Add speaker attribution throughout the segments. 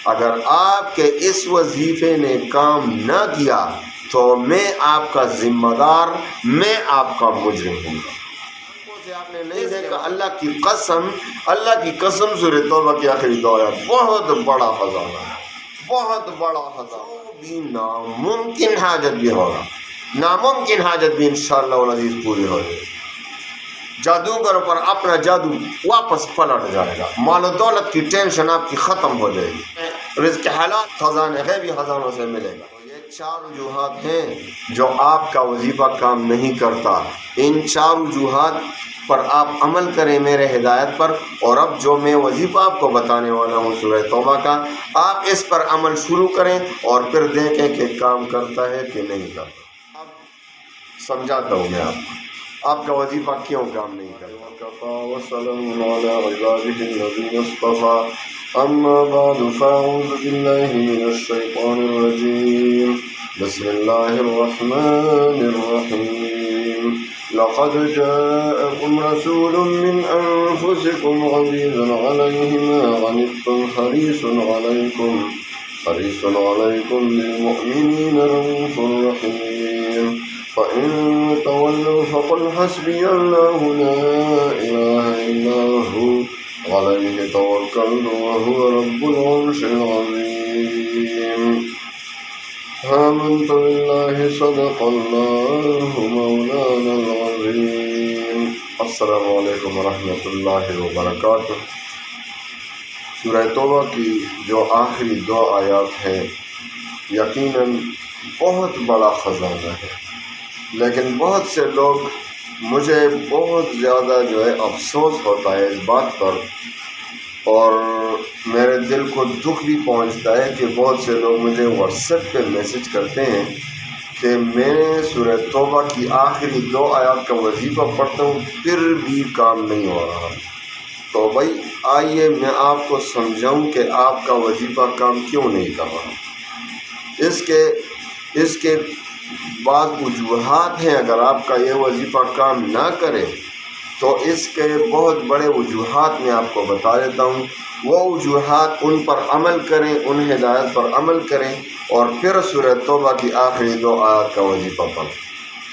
Speaker 1: اگر آپ کے اس وظیفے نے کام نہ کیا تو میں آپ کا ذمہ دار، میں آپ کا مجرم ہوں گا۔ آپ نے نہیں دیکھا، اللہ کی قسم سورہ توبہ کی آخری دو آیات بہت بڑا خزانہ ہے، بہت بڑا خزانہ بھی ناممکن حاجت بھی ہوگا، ناممکن حاجت بھی انشاءاللہ العزیز پوری ہو جائے گی۔ جادوگر پر اپنا جادو واپس پلٹ جائے گا، مال و دولت کی ٹینشن آپ کی ختم ہو جائے گی، رزق حلال خزانے غیبی خزانوں سے ملے گا۔ یہ 4 وجوہات ہیں جو آپ کا وظیفہ کام نہیں کرتا، ان 4 وجوہات پر آپ عمل کریں میرے ہدایت پر، اور اب جو میں وظیفہ آپ کو بتانے والا ہوں سورہ توبہ کا، آپ اس پر عمل شروع کریں اور پھر دیکھیں کہ کام کرتا ہے کہ نہیں کرتا۔ اب سمجھاتا ہوں میں آپ کا وظیفہ کیوں کام نہیں کرتا۔ وَسَلَامٌ عَلَىٰ عِبَادِهِ الَّذِينَ اصْطَفَىٰ أَمَّا بَعْدُ فَأَعُوذُ بِاللَّهِ مِنَ الشَّيْطَانِ الرَّجِيمِ بسم الله الرحمن الرحيم لقد جاءكم رسول من أنفسكم عزيز عليه ما عنتم حريص عليكم بالمؤمنين رؤوف رحيم فإن تولوا فقل حسبي الله لا إله إلا هو عليه توكلت وهو رب العرش العظيم آمنت بالله صدق الله مولانا العظيم۔ السلام علیکم ورحمۃ اللہ وبرکاتہ۔ سورہ توبہ کی جو آخری 2 آیات ہیں یقیناً بہت بڑا خزانہ ہے، لیکن بہت سے لوگ، مجھے بہت زیادہ جو ہے افسوس ہوتا ہے اس بات پر، اور میرے دل کو دکھ بھی پہنچتا ہے کہ بہت سے لوگ مجھے واٹس ایپ پہ میسج کرتے ہیں کہ میں سورہ توبہ کی آخری 2 آیات کا وظیفہ پڑھتا ہوں پھر بھی کام نہیں ہو رہا۔ تو بھائی آئیے میں آپ کو سمجھاؤں کہ آپ کا وظیفہ کام کیوں نہیں کر رہا۔ اس کے بعض وجوہات ہیں، اگر آپ کا یہ وظیفہ کام نہ کرے تو اس کے بہت بڑے وجوہات میں آپ کو بتا دیتا ہوں۔ وہ وجوہات، ان پر عمل کریں، ان ہدایت پر عمل کریں، اور پھر سورہ توبہ کی آخری 2 آیات کا وظیفہ پڑھیں،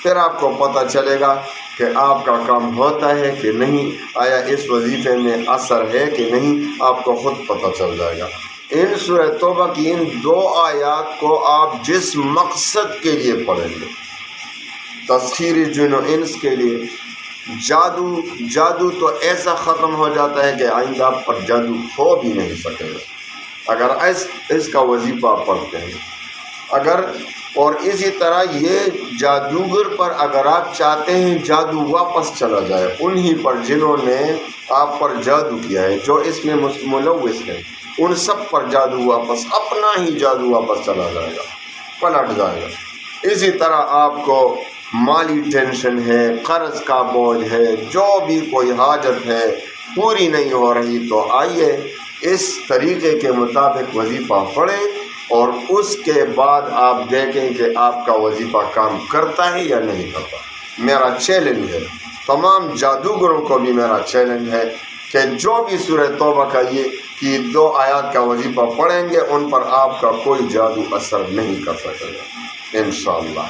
Speaker 1: پھر آپ کو پتہ چلے گا کہ آپ کا کام ہوتا ہے کہ نہیں، آیا اس وظیفے میں اثر ہے کہ نہیں، آپ کو خود پتہ چل جائے گا۔ ان سورہ توبہ کی ان 2 آیات کو آپ جس مقصد کے لیے پڑھیں گے، تسخیر جن و انس کے لیے، جادو تو ایسا ختم ہو جاتا ہے کہ آئندہ آپ پر جادو ہو بھی نہیں سکے گا اگر اس کا وظیفہ پڑھتے ہیں۔ اور اسی طرح یہ جادوگر پر اگر آپ چاہتے ہیں جادو واپس چلا جائے، انہی پر جنہوں نے آپ پر جادو کیا ہے، جو اس میں ملوث ہیں، ان سب پر جادو واپس، اپنا ہی جادو واپس چلا جائے گا، پلٹ جائے گا۔ اسی طرح آپ کو مالی ٹینشن ہے، قرض کا بوجھ ہے، جو بھی کوئی حاجت ہے پوری نہیں ہو رہی، تو آئیے اس طریقے کے مطابق وظیفہ پڑھیں، اور اس کے بعد آپ دیکھیں کہ آپ کا وظیفہ کام کرتا ہے یا نہیں کرتا۔ میرا چیلنج ہے، تمام جادوگروں کو بھی میرا چیلنج ہے کہ جو بھی سورہ توبہ کا یہ 2 آیات کا وظیفہ پڑھیں گے، ان پر آپ کا کوئی جادو اثر نہیں کر سکے گا انشاءاللہ۔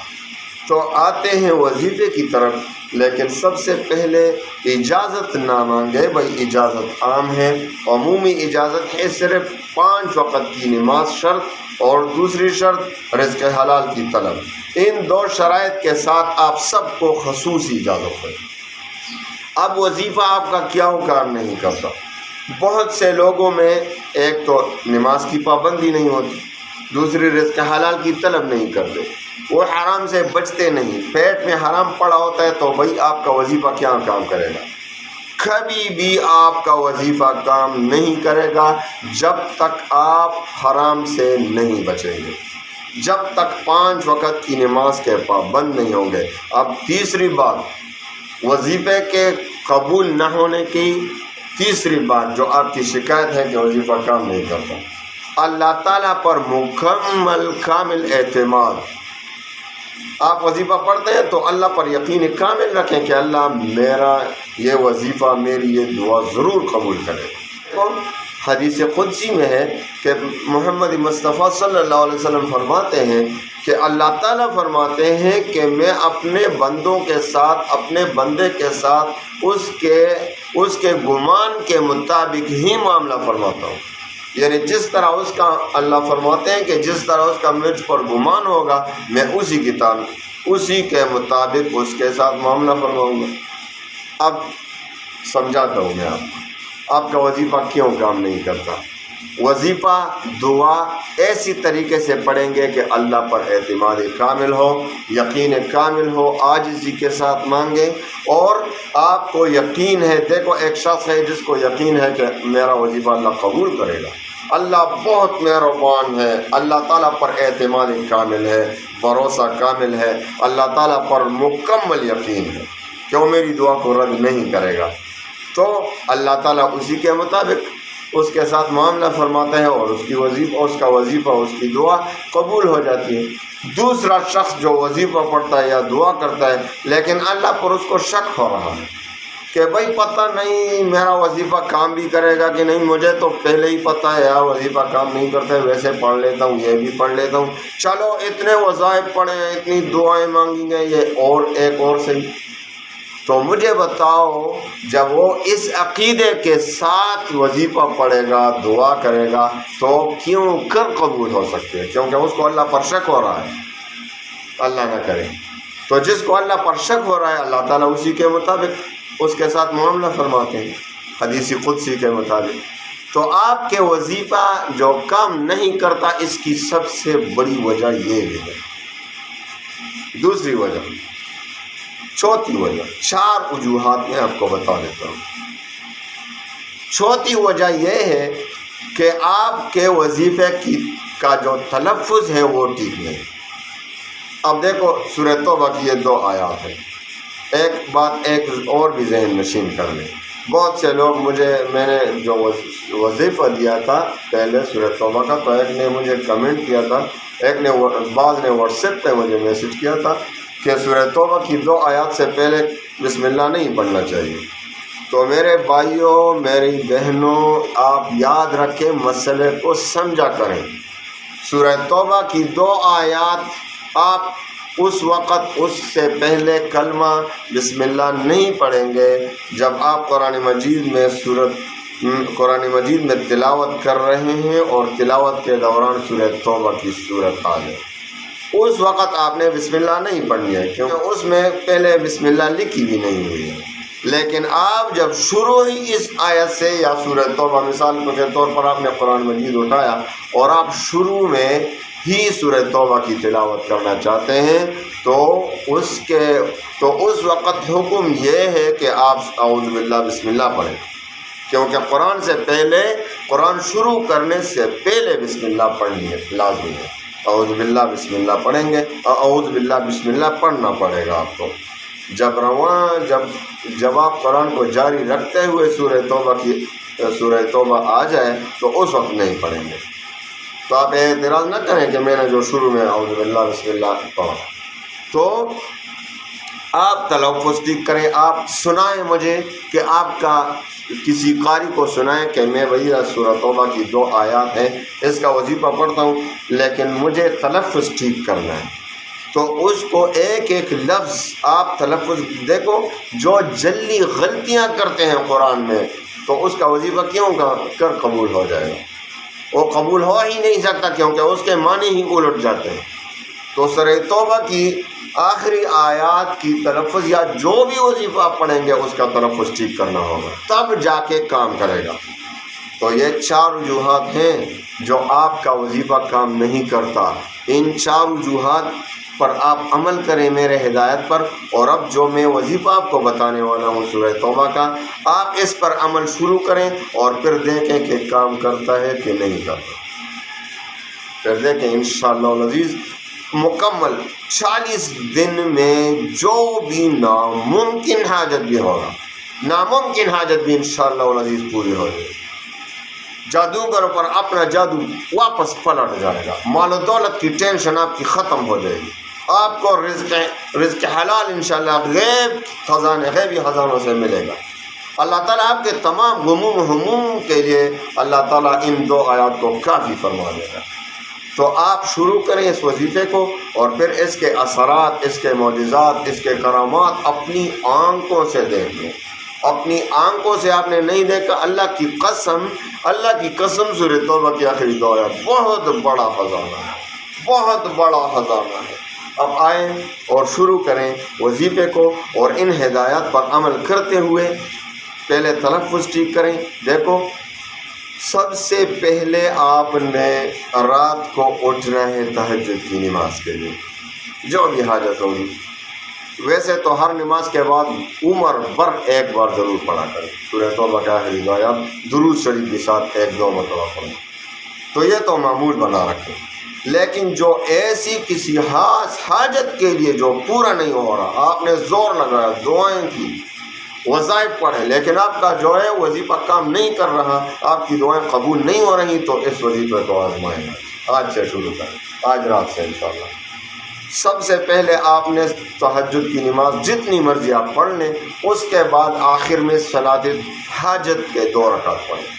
Speaker 1: تو آتے ہیں وظیفے کی طرف، لیکن سب سے پہلے اجازت نہ مانگے۔ بھائی اجازت عام ہے، عمومی اجازت ہے، صرف 5 وقت کی نماز شرط، اور دوسری شرط رزق حلال کی طلب۔ ان 2 شرائط کے ساتھ آپ سب کو خصوصی اجازت ہے۔ اب وظیفہ آپ کا کیا کام نہیں کرتا۔ بہت سے لوگوں میں ایک تو نماز کی پابندی نہیں ہوتی، دوسری رزق حلال کی طلب نہیں کرتے، وہ حرام سے بچتے نہیں، پیٹ میں حرام پڑا ہوتا ہے، تو بھائی آپ کا وظیفہ کیا کام کرے گا؟ کبھی بھی آپ کا وظیفہ کام نہیں کرے گا جب تک آپ حرام سے نہیں بچیں گے، جب تک 5 وقت کی نماز کے پابند نہیں ہوں گے۔ اب تیسری بات، وظیفے کے قبول نہ ہونے کی تیسری بات جو آپ کی شکایت ہے کہ وظیفہ کام نہیں کرتا، اللہ تعالیٰ پر مکمل کامل اعتماد۔ آپ وظیفہ پڑھتے ہیں تو اللہ پر یقین کامل رکھیں کہ اللہ میرا یہ وظیفہ، میری یہ دعا ضرور قبول کرے۔ حدیث قدسی میں ہے کہ محمد مصطفیٰ صلی اللہ علیہ وسلم فرماتے ہیں کہ اللہ تعالیٰ فرماتے ہیں کہ میں اپنے بندوں کے ساتھ، اپنے بندے کے ساتھ اس کے گمان کے مطابق ہی معاملہ فرماتا ہوں. یعنی جس طرح اس کا، اللہ فرماتے ہیں کہ جس طرح اس کا مجھ پر گمان ہوگا میں اسی کے مطابق اس کے ساتھ معاملہ فرماؤں گا. اب سمجھاتا ہوں میں آپ کا وظیفہ کیوں کام نہیں کرتا. وظیفہ دعا ایسی طریقے سے پڑھیں گے کہ اللہ پر اعتماد کامل ہو، یقین کامل ہو، عاجزی کے ساتھ مانگیں. اور آپ کو یقین ہے، دیکھو ایک شخص ہے جس کو یقین ہے کہ میرا وظیفہ اللہ قبول کرے گا، اللہ بہت مہربان ہے، اللہ تعالیٰ پر اعتماد کامل ہے، بھروسہ کامل ہے، اللہ تعالیٰ پر مکمل یقین ہے کہ وہ میری دعا کو رد نہیں کرے گا، تو اللہ تعالیٰ اسی کے مطابق اس کے ساتھ معاملہ فرماتا ہے اور اس کا وظیفہ، اس کی دعا قبول ہو جاتی ہے. دوسرا شخص جو وظیفہ پڑھتا ہے یا دعا کرتا ہے لیکن اللہ پر اس کو شک ہو رہا ہے کہ بھائی پتہ نہیں میرا وظیفہ کام بھی کرے گا کہ نہیں، مجھے تو پہلے ہی پتہ ہے یار وظیفہ کام نہیں کرتا ہے، ویسے پڑھ لیتا ہوں، یہ بھی پڑھ لیتا ہوں، چلو اتنے وظائف پڑھے ہیں، اتنی دعائیں مانگی گئیں، یہ اور ایک اور صحیح. تو مجھے بتاؤ جب وہ اس عقیدے کے ساتھ وظیفہ پڑھے گا، دعا کرے گا تو کیوں کر قبول ہو سکتے ہیں؟ کیونکہ اس کو اللہ پر شک ہو رہا ہے. اللہ نہ کرے. تو جس کو اللہ پر شک ہو رہا ہے اللہ تعالیٰ اسی کے مطابق اس کے ساتھ معاملہ فرماتے ہیں حدیث قدسی کے مطابق. تو آپ کے وظیفہ جو کام نہیں کرتا اس کی سب سے بڑی وجہ یہ بھی ہے. دوسری وجہ، چوتھی وجہ، 4 وجوہات میں آپ کو بتا دیتا ہوں. چوتھی وجہ یہ ہے کہ آپ کے وظیفے کا جو تلفظ ہے وہ ٹھیک نہیں. اب دیکھو سورہ توبہ کی یہ 2 آیات ہیں. ایک بات ایک اور بھی ذہن نشین کر لیں. بہت سے لوگ میں نے جو وظیفہ دیا تھا پہلے سورہ توبہ کا، تو ایک نے مجھے کمنٹ کیا تھا، بعض نے واٹس ایپ پہ مجھے میسج کیا تھا کہ سورہ توبہ کی 2 آیات سے پہلے بسم اللہ نہیں پڑھنا چاہیے. تو میرے بھائیوں، میری بہنوں، آپ یاد رکھیں، مسئلے کو سمجھا کریں. سورہ توبہ کی 2 آیات آپ اس وقت اس سے پہلے کلمہ بسم اللہ نہیں پڑھیں گے جب آپ قرآن مجید میں تلاوت کر رہے ہیں اور تلاوت کے دوران سورہ توبہ کی صورت آ جائے. اس وقت آپ نے بسم اللہ نہیں پڑھنی ہے کیونکہ اس میں پہلے بسم اللہ لکھی بھی نہیں ہوئی ہے. لیکن آپ جب شروع ہی اس آیت سے یا سورہ توبہ مثال کے طور پر آپ نے قرآن مجید اٹھایا اور آپ شروع میں ہی سورہ توبہ کی تلاوت کرنا چاہتے ہیں تو اس وقت حکم یہ ہے کہ آپ اعوذ باللہ بسم اللہ پڑھیں، کیونکہ قرآن شروع کرنے سے پہلے بسم اللہ پڑھنی ہے، لازمی ہے. اعوذ باللہ بسم اللہ پڑھیں گے اور اعوذ باللہ بسم اللہ پڑھنا پڑے گا آپ کو. جب آپ قرآن کو جاری رکھتے ہوئے سورہ توبہ آ جائے تو اس وقت نہیں پڑھیں گے. تو آپ اعتراض نہ کریں کہ میں نے جو شروع میں اعوذ باللہ بسم اللہ پڑھا. تو آپ تلفظ ٹھیک کریں. آپ سنائیں مجھے کہ آپ کا کسی قاری کو سنائیں کہ میں بھیا سورہ توبہ کی 2 آیات ہیں، اس کا وظیفہ پڑھتا ہوں لیکن مجھے تلفظ ٹھیک کرنا ہے. تو اس کو ایک ایک لفظ آپ تلفظ دیکھو. جو جلی غلطیاں کرتے ہیں قرآن میں تو اس کا وظیفہ کیوں کر قبول ہو جائے گا؟ وہ قبول ہو ہی نہیں سکتا کیونکہ اس کے معنی ہی الٹ جاتے ہیں. تو سورہ توبہ کی آخری آیات کی تلفظ یا جو بھی وظیفہ پڑھیں گے اس کا تلفظ ٹھیک کرنا ہوگا، تب جا کے کام کرے گا. تو یہ 4 وجوہات ہیں جو آپ کا وظیفہ کام نہیں کرتا. ان 4 وجوہات پر آپ عمل کریں میرے ہدایت پر. اور اب جو میں وظیفہ آپ کو بتانے والا ہوں سورہ توبہ کا، آپ اس پر عمل شروع کریں اور پھر دیکھیں کہ کام کرتا ہے کہ نہیں کرتا. پھر دیکھیں انشاءاللہ العزیز مکمل 40 دن میں جو بھی ناممکن حاجت بھی ہوگا، ناممکن حاجت بھی انشاءاللہ العزیز پوری ہو جائے. جادوگروں پر اپنا جادو واپس پلٹ جائے گا. مال و دولت کی ٹینشن آپ کی ختم ہو جائے گی. آپ کو رزق حلال انشاءاللہ غیبی خزانوں سے ملے گا. اللہ تعالیٰ آپ کے تمام غموم و ہموم کے لیے اللہ تعالیٰ ان 2 آیات کو کافی فرما دے گا۔ تو آپ شروع کریں اس وظیفے کو، اور پھر اس کے اثرات، اس کے معجزات، اس کے کرامات اپنی آنکھوں سے دیکھ لیں۔ اپنی آنکھوں سے آپ نے نہیں دیکھا، اللہ کی قسم سورۃ توبہ کی آخری 2 آیات بہت بڑا خزانہ ہے، بہت بڑا خزانہ ہے۔ اب آئیں اور شروع کریں وظیفے کو، اور ان ہدایات پر عمل کرتے ہوئے پہلے تلفظ ٹھیک کریں۔ دیکھو، سب سے پہلے آپ نے رات کو اٹھنا ہے تہجد کی نماز کے لیے، جو بھی حاجت ہوگی۔ ویسے تو ہر نماز کے بعد عمر بھر ایک بار ضرور پڑھا کریں سورۃ توبہ کا آخری 2 آیات، درود شریف کے ساتھ 1-2 مرتبہ پڑھیں، تو یہ تو معمول بنا رکھیں۔ لیکن جو ایسی کسی خاص حاجت کے لیے جو پورا نہیں ہو رہا، آپ نے زور لگایا، دعائیں کی، وظائف پڑھے، لیکن آپ کا جو ہے وظیفہ کام نہیں کر رہا، آپ کی دعائیں قبول نہیں ہو رہی، تو اس وظیفے کو آزمائیں، آج سے شروع کریں، آج رات سے انشاءاللہ۔ سب سے پہلے آپ نے تہجد کی نماز جتنی مرضی آپ پڑھ لیں، اس کے بعد آخر میں صلاۃ حاجت کے 2 رکعت پڑھیں۔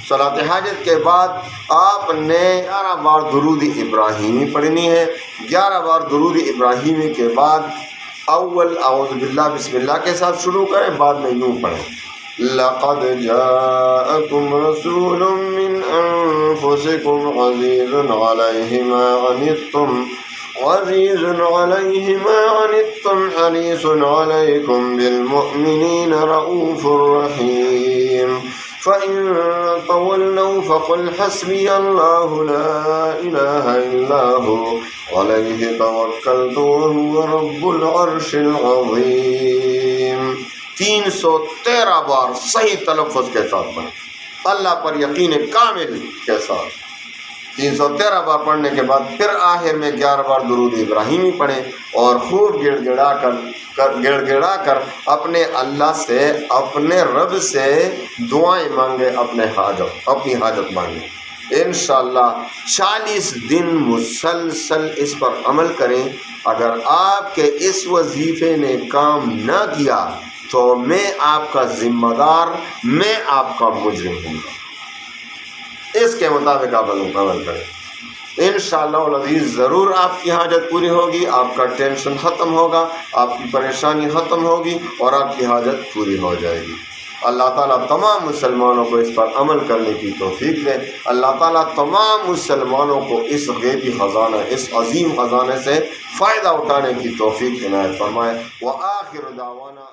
Speaker 1: صلاۃ حاجت کے بعد آپ نے 11 بار درود ابراہیمی پڑھنی ہے۔ 11 بار درود ابراہیمی کے بعد اول اعوذ باللہ بسم اللہ کے ساتھ شروع کریں، بعد میں یوں پڑھیں، لقد جاءکم رسول من انفسکم عزیز علیہ ما عنتم عزیز علیہ ما عنتم حریص علیکم بالمؤمنین رؤوف رحیم فَإِن تَوَلَّوْا فَقُلْ حَسْبِيَ اللَّهُ لَا إِلَٰهَ إِلَّا هُوَ عَلَيْهِ تَوَكَّلْتُ وَهُوَ رَبُّ الْعَرْشِ الْعَظِيمِ 313 بار صحیح تلفظ کے ساتھ پڑھیں، اللہ پر یقین کامل کے ساتھ۔ 313 بار پڑھنے کے بعد پھر آخر میں 11 بار درود ابراہیمی پڑھیں، اور خوب گڑ گڑا کر اپنے اللہ سے، اپنے رب سے دعائیں مانگے، اپنی حاجت مانگے۔ انشاءاللہ 40 دن مسلسل اس پر عمل کریں۔ اگر آپ کے اس وظیفے نے کام نہ کیا تو میں آپ کا ذمہ دار، میں آپ کا مجرم ہوں گا۔ اس کے مطابق آپ عمل کریں، انشاءاللہ العزیز ضرور آپ کی حاجت پوری ہوگی، آپ کا ٹینشن ختم ہوگا، آپ کی پریشانی ختم ہوگی، اور آپ کی حاجت پوری ہو جائے گی۔ اللہ تعالیٰ تمام مسلمانوں کو اس پر عمل کرنے کی توفیق دے۔ اللہ تعالیٰ تمام مسلمانوں کو اس غیبی خزانہ، اس عظیم خزانے سے فائدہ اٹھانے کی توفیق عنایت فرمائے۔ وآخر دعوانا